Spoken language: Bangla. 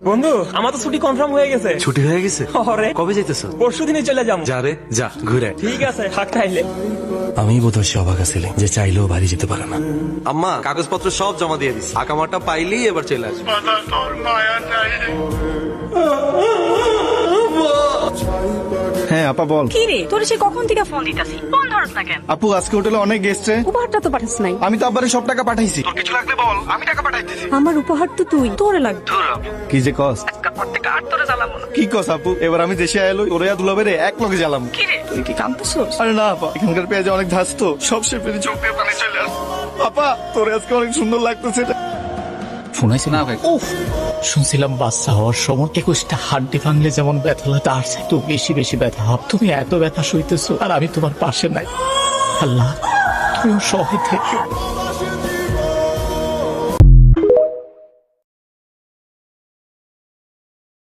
বন্ধু আমার তো ছুটি কনফার্ম হয়ে গেছে। ছুটি হয়ে গেছে? আরে কবে যাইতেছো? পরশু দিনে চলে যাবো। যা রে যা ঘুরে। ঠিক আছে থাক তাইলে। আমি বোধহয় সে অবাক ছিলেন যে চাইলেও বাড়ি যেতে পারে না। আম্মা কাগজপত্র সব জমা দিয়ে দিস, আকামাটা পাইলি এবার চলে আসবে। হ্যাঁ আপা বল। কি রে তোর সে কখন থেকে ফোন দিতাছি, ফোন ধরছ না কেন? আপু আজকে হোটেলে অনেক গেস্ট রে। উপহারটা তো পাঠাস নাই। আমি তো আব্বারে সব টাকা পাঠাইছি। আমার উপহার তো তুই, তোরে লাগবে। কি যে কস? আজকে প্রত্যেকটা আর তোরে জ্বালাবো না। কি কস আপু? এবার আমি দেশে আইলো ওরে দুলাবে রে এক লগে জ্বালাম। কি রে তুই কি কাঁদতেছস? আরে না আপা, এখানকার পেঁয়াজে অনেক ধাস তো সব সে পেরে চোখ দিয়ে পানি চলে আসে। আপা তোরে আজকে অনেক সুন্দর লাগতেছে। ফোন আছে না ভাই? শুনছিলাম বাচ্চা হওয়ার সময় 21টা হাড্ডি ভাঙলে যেমন ব্যথা লাগে তার চেয়ে তো বেশি বেশি ব্যথা হবে। তুমি এত ব্যথা সইতেছো আর আমি তোমার পাশে নাই। আল্লাহ তুমিও সহায় থেকো।